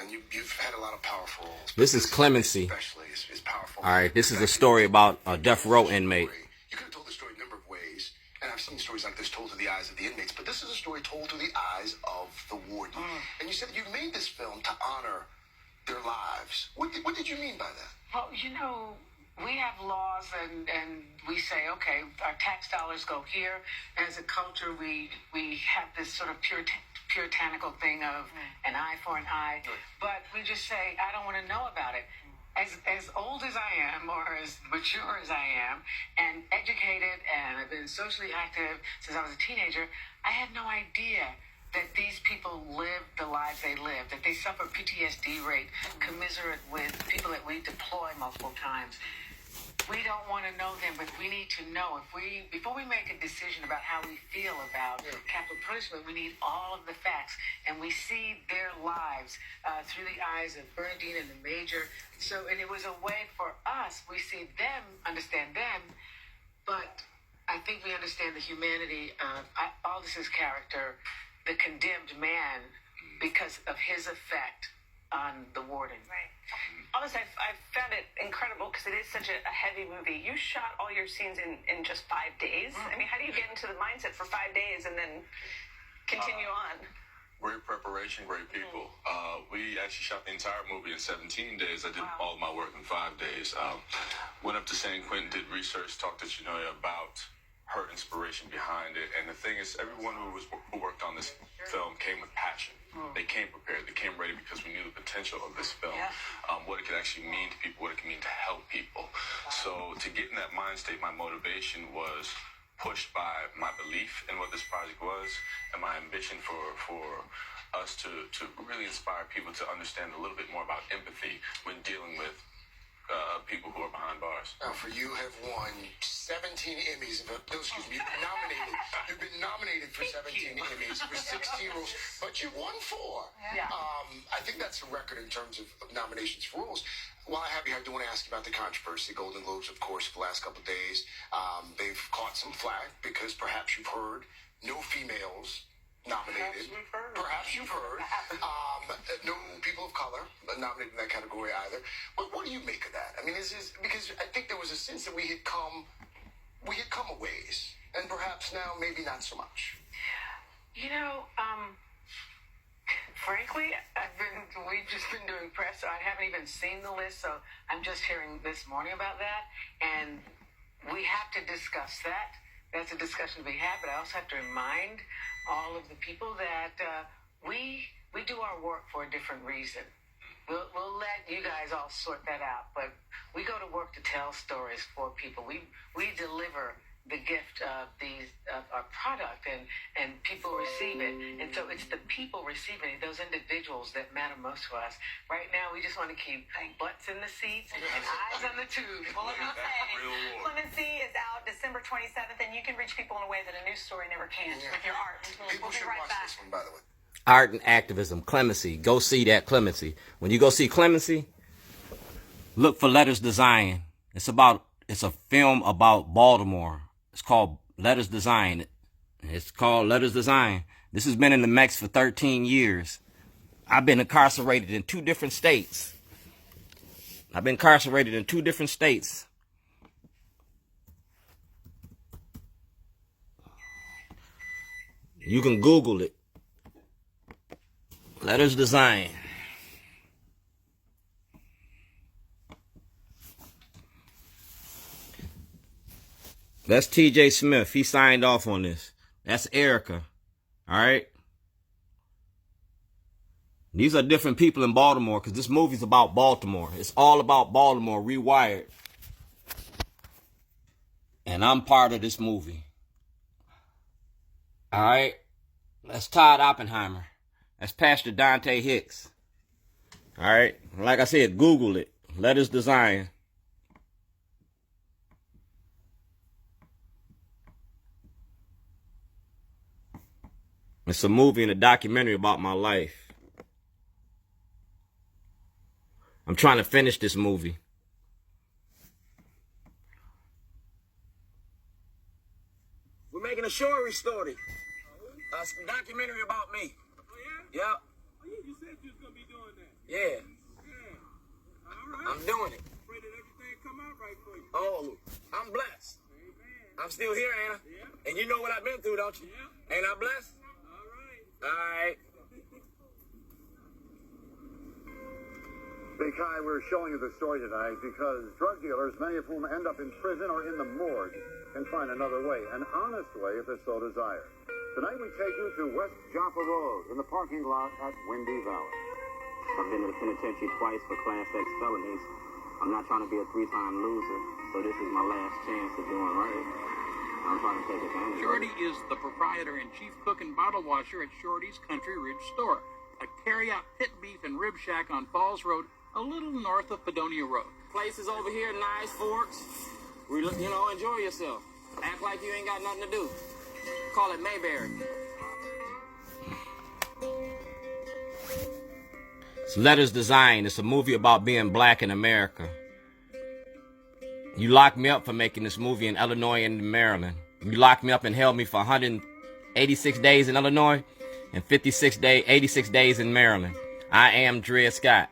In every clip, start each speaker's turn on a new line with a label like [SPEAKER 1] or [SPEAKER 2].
[SPEAKER 1] And you've had a lot of powerful roles.
[SPEAKER 2] This is Clemency.
[SPEAKER 1] Especially is powerful.
[SPEAKER 2] All right, this is a story about a death row inmate.
[SPEAKER 1] You could have told the story a number of ways, and I've seen stories like this told through the eyes of the inmates, but this is a story told through the eyes of the warden. And you said that you made this film to honor their lives. What did you mean by that?
[SPEAKER 3] Well, you know, we have laws and we say, okay, our tax dollars go here. As a culture, we have this sort of puritanical thing of an eye for an eye. But we just say, I don't want to know about it. As old as I am, or as mature as I am, and educated, and I've been socially active since I was a teenager, I had no idea that these people live the lives they live, that they suffer PTSD rate commensurate with people that we deploy multiple times. We don't want to know them, but we need to know. Before we make a decision about how we feel about capital punishment, we need all of the facts, and we see their lives through the eyes of Bernadine and the Major. And it was a way for us. We see them, understand them, but I think we understand the humanity of Aldous' character, the condemned man, because of his effect on the warden.
[SPEAKER 4] Right. Honestly, I found it incredible because it is such a heavy movie. You shot all your scenes in just 5 days. I mean, how do you get into the mindset for 5 days and then continue on?
[SPEAKER 5] Great preparation, great people. We actually shot the entire movie in 17 days. I did all of my work in 5 days. Went up to San Quentin, did research, talked to Chinoya about her inspiration behind it. And the thing is, everyone who worked on this film came with passion. They came prepared. They came ready because we knew the potential of this film, what it could actually mean to people, what it could mean to help people. So to get in that mind state, my motivation was pushed by my belief in what this project was and my ambition for us to really inspire people to understand a little bit more about empathy when dealing with people who are behind bars.
[SPEAKER 1] Now, for you have won 17 Emmys. Excuse me, you've been nominated for 17 Emmys for 16 roles, but you won 4.
[SPEAKER 4] Yeah.
[SPEAKER 1] I think that's a record in terms of nominations for roles. While I have you, I do want to ask you about the controversy. Golden Globes, of course, for the last couple of days, they've caught some flack because perhaps you've heard no females nominated. Perhaps you've heard. No people of color nominated in that category either. But what do you make of that? I mean, because I think there was a sense that we had come a ways, and perhaps now maybe not so much.
[SPEAKER 3] You know, frankly, we've just been doing press, so I haven't even seen the list, so I'm just hearing this morning about that, and we have to discuss that. That's a discussion to be had, but I also have to remind all of the people that we do our work for a different reason. We'll let you guys all sort that out, but we go to work to tell stories for people. We deliver the gift of our product, and people receive it. And so it's the people receiving it, those individuals, that matter most to us. Right now, we just want to keep butts in the seats and eyes on the tube.
[SPEAKER 4] Well, let me say, Clemency is out December 27th, and you can reach people in a way that a news story never can with your art.
[SPEAKER 1] People
[SPEAKER 4] We'll be
[SPEAKER 1] should
[SPEAKER 4] right
[SPEAKER 1] watch
[SPEAKER 4] back.
[SPEAKER 1] this one, by the way.
[SPEAKER 2] Art and activism, Clemency. Go see that Clemency. When you go see Clemency, look for Letters Design. It's a film about Baltimore. It's called Letters Design. It's called Letters Design. This has been in the mix for 13 years. I've been incarcerated in 2 different states. You can Google it. Letters Design. That's TJ Smith. He signed off on this. That's Erica. All right. These are different people in Baltimore because this movie's about Baltimore. It's all about Baltimore rewired. And I'm part of this movie. All right. That's Todd Oppenheimer. That's Pastor Dante Hicks. All right. Like I said, Google it. Letters Design. It's a movie and a documentary about my life. I'm trying to finish this movie. We're making a story. A documentary about me.
[SPEAKER 6] Oh, yeah?
[SPEAKER 2] Yep.
[SPEAKER 6] Oh, yeah, you said you was going to be doing that.
[SPEAKER 2] I'm still here, Anna. Yeah. And you know what I've been through, don't you? Yeah. Ain't I blessed? All right.
[SPEAKER 6] Big Kai, we're showing you the story tonight because drug dealers, many of whom end up in prison or in the morgue, can find another way, an honest way if they so desire. Tonight we take you to West Joppa Road in the parking lot at Windy Valley.
[SPEAKER 7] I've been to the penitentiary twice for Class X felonies. I'm not trying to be a three-time loser, so this is my last chance of doing right. I'm trying to take advantage of it.
[SPEAKER 8] Shorty is the proprietor and chief cook and bottle washer at Shorty's Country Ridge Store, a carry-out pit beef and rib shack on Falls Road, a little north of Padonia Road.
[SPEAKER 2] Place is over here, nice forks. Enjoy yourself. Act like you ain't got nothing to do. Call it Mayberry. It's Letters Design. It's a movie about being black in America. You locked me up for making this movie in Illinois and Maryland. You locked me up and held me for 186 days in Illinois and 86 days in Maryland. I am Dred Scott.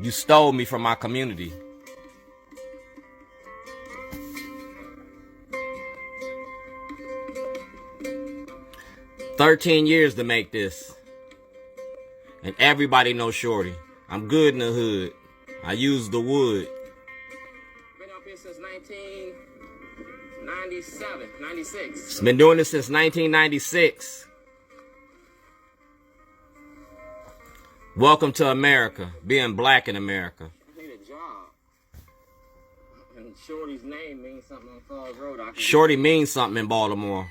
[SPEAKER 2] You stole me from my community. $13 years to make this. And everybody knows Shorty. I'm good in the hood. I use the wood. Been up here since 1997, 96. Been doing this since 1996. Welcome to America. Being black in America. I need a job. And Shorty's name means something on Falls Road. Shorty means something in Baltimore.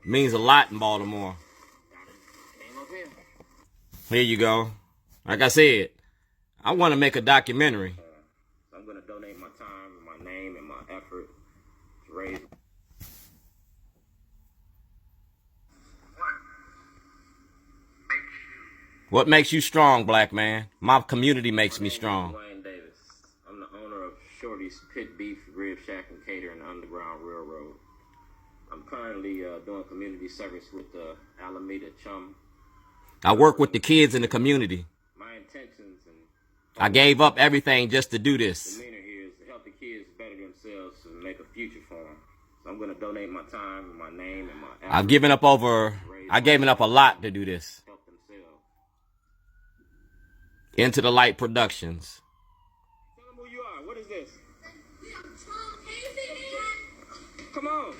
[SPEAKER 2] Means a lot in Baltimore. Here you go. Like I said, I want to make a documentary.
[SPEAKER 7] I'm going to donate my time, my name, and my effort to raise.
[SPEAKER 2] What makes you strong, black man? My community makes me strong.
[SPEAKER 7] Wayne Davis. I'm the owner of Shorty's Pit Beef, Rib Shack, and Catering Underground Railroad. I'm currently doing community service with the Alameda Chum.
[SPEAKER 2] I work with the kids in the community.
[SPEAKER 7] My intentions and
[SPEAKER 2] I gave up everything just to do this.
[SPEAKER 7] demeanor here is to help the kids better themselves and make a future for them. So I'm going to donate my time, my name, and my effort.
[SPEAKER 2] I've given up a lot to do this.
[SPEAKER 7] Help themselves.
[SPEAKER 2] Into the Light Productions.
[SPEAKER 7] Tell them who you are. What is this? Come on.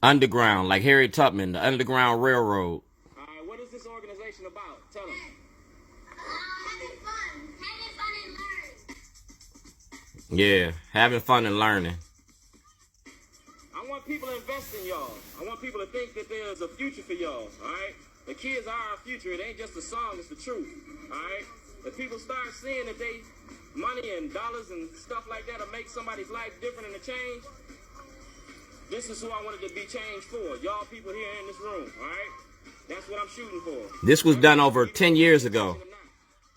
[SPEAKER 2] Underground, like Harry Tubman, the Underground Railroad.
[SPEAKER 7] What is this organization about? Tell them.
[SPEAKER 9] Having fun and learning.
[SPEAKER 2] Yeah, having fun and learning.
[SPEAKER 7] I want people to invest in y'all. I want people to think that there's a future for y'all, all right? The kids are our future. It ain't just a song, it's the truth, all right? If people start seeing that money and dollars and stuff like that will make somebody's life different and a change, this is who I wanted to be changed for. Y'all people here in this room, all right? That's what I'm shooting for.
[SPEAKER 2] This was done over 10 years ago.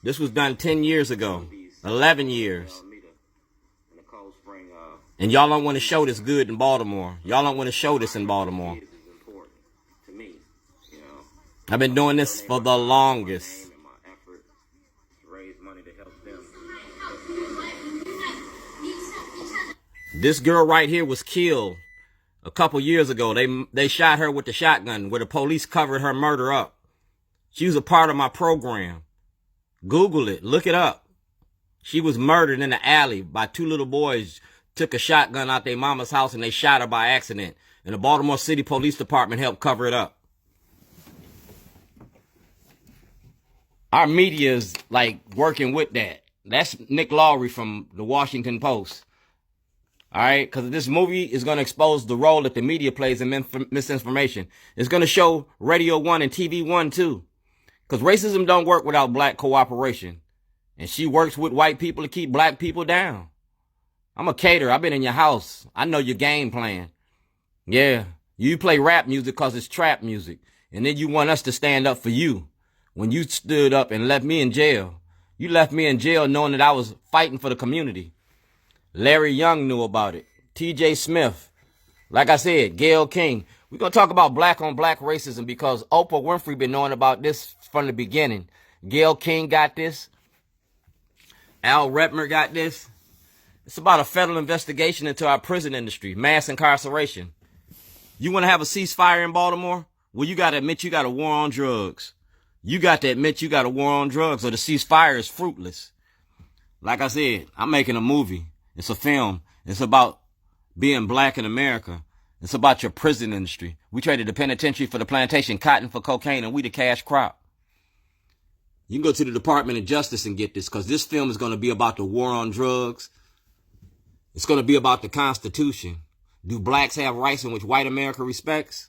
[SPEAKER 2] This was done 10 years ago. 11 years. And y'all don't want to show this good in Baltimore. Y'all don't want to show this in Baltimore. I've been doing this for the longest. This girl right here was killed a couple years ago. They shot her with the shotgun where the police covered her murder up. She was a part of my program. Google it. Look it up. She was murdered in the alley by two little boys. Took a shotgun out their mama's house and they shot her by accident. And the Baltimore City Police Department helped cover it up. Our media is like working with that. That's Nick Lowry from the Washington Post. All right, because this movie is going to expose the role that the media plays in misinformation. It's going to show Radio 1 and TV 1 too. Because racism don't work without black cooperation. And she works with white people to keep black people down. I'm a caterer. I've been in your house. I know your game plan. Yeah, you play rap music because it's trap music. And then you want us to stand up for you. When you stood up and left me in jail. You left me in jail knowing that I was fighting for the community. Larry Young knew about it. T.J. Smith. Like I said, Gayle King. We're going to talk about black on black racism because Oprah Winfrey been knowing about this from the beginning. Gayle King got this. Al Redmer got this. It's about a federal investigation into our prison industry, mass incarceration. You want to have a ceasefire in Baltimore? Well, you got to admit you got a war on drugs. You got to admit you got a war on drugs, or the ceasefire is fruitless. Like I said, I'm making a movie. It's a film. It's about being black in America. It's about your prison industry. We traded the penitentiary for the plantation, cotton for cocaine, and we the cash crop. You can go to the Department of Justice and get this, because this film is going to be about the war on drugs. It's going to be about the Constitution. Do blacks have rights in which white America respects?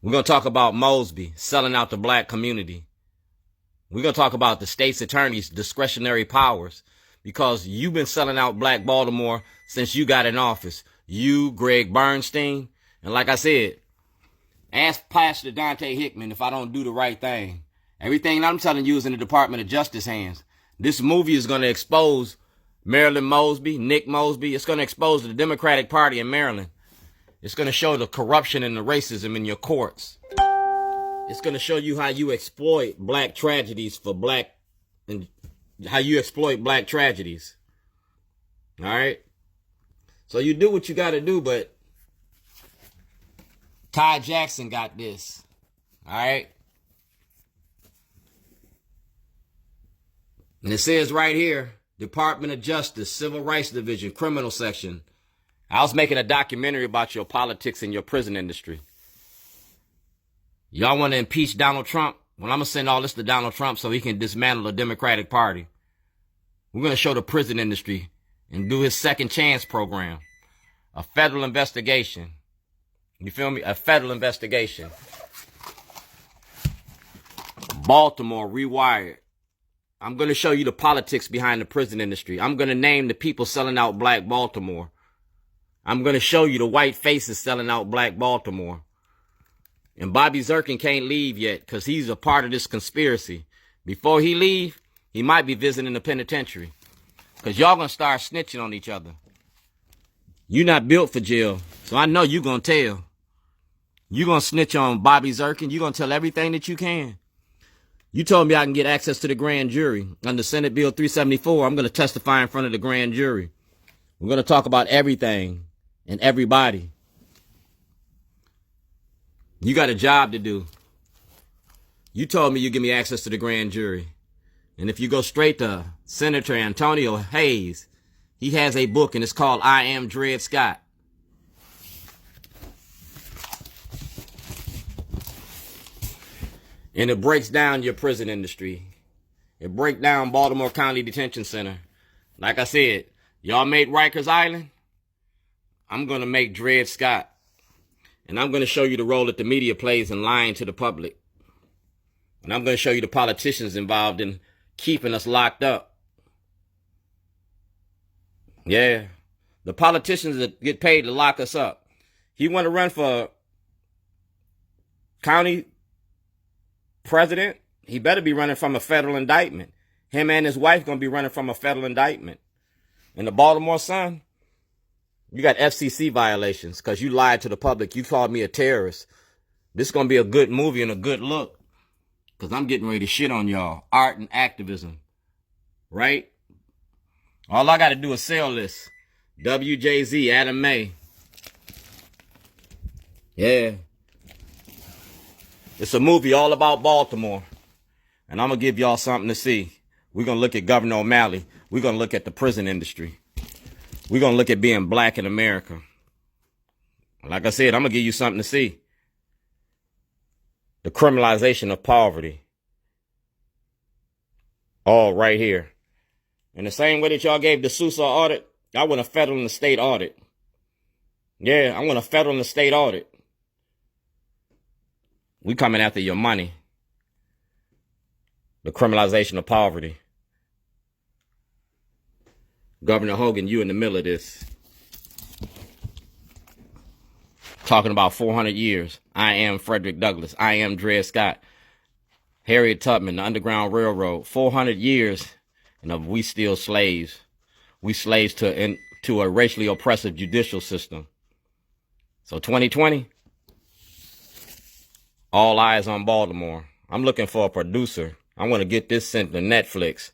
[SPEAKER 2] We're going to talk about Mosby selling out the black community. We're going to talk about the state's attorney's discretionary powers, because you've been selling out black Baltimore since you got in office. You, Greg Bernstein, and like I said, ask Pastor Dante Hickman if I don't do the right thing. Everything I'm telling you is in the Department of Justice hands. This movie is going to expose Marilyn Mosby, Nick Mosby. It's going to expose the Democratic Party in Maryland. It's going to show the corruption and the racism in your courts. It's going to show you how you exploit black tragedies for black, and how you exploit black tragedies. All right? So you do what you got to do, but Ty Jackson got this. All right? And it says right here, Department of Justice, Civil Rights Division, Criminal Section. I was making a documentary about your politics and your prison industry. Y'all want to impeach Donald Trump? Well, I'm going to send all this to Donald Trump so he can dismantle the Democratic Party. We're going to show the prison industry and do his second chance program. A federal investigation. You feel me? A federal investigation. Baltimore rewired. I'm going to show you the politics behind the prison industry. I'm going to name the people selling out black Baltimore. I'm going to show you the white faces selling out black Baltimore. And Bobby Zirkin can't leave yet because he's a part of this conspiracy. Before he leave, he might be visiting the penitentiary. Because y'all going to start snitching on each other. You're not built for jail, so I know you're going to tell. You're going to snitch on Bobby Zirkin. You're going to tell everything that you can. You told me I can get access to the grand jury. Under Senate Bill 374, I'm going to testify in front of the grand jury. We're going to talk about everything and everybody. You got a job to do. You told me you give me access to the grand jury. And if you go straight to Senator Antonio Hayes, he has a book and it's called I Am Dred Scott. And it breaks down your prison industry. It breaks down Baltimore County Detention Center. Like I said, y'all made Rikers Island. I'm going to make Dred Scott. And I'm going to show you the role that the media plays in lying to the public. And I'm going to show you the politicians involved in keeping us locked up. Yeah. The politicians that get paid to lock us up. He want to run for county president. He better be running from a federal indictment. Him and his wife going to be running from a federal indictment. And the Baltimore Sun, you got FCC violations because you lied to the public. You called me a terrorist. This is going to be a good movie and a good look because I'm getting ready to shit on y'all. Art and activism. Right? All I got to do is sell this. WJZ, Adam May. Yeah. It's a movie all about Baltimore. And I'm going to give y'all something to see. We're going to look at Governor O'Malley. We're going to look at the prison industry. We're going to look at being black in America. Like I said, I'm going to give you something to see. The criminalization of poverty. All right here. In the same way that y'all gave the Sousa audit, I want a federal and a state audit. Yeah, I want a federal and a state audit. We coming after your money. The criminalization of poverty. Governor Hogan, you in the middle of this. Talking about 400 years. I am Frederick Douglass. I am Dred Scott. Harriet Tubman, the Underground Railroad. 400 years, and we still slaves. We slaves to a racially oppressive judicial system. So 2020, all eyes on Baltimore. I'm looking for a producer. I want to get this sent to Netflix.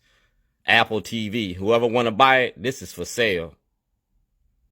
[SPEAKER 2] Apple TV. Whoever want to buy it, this is for sale.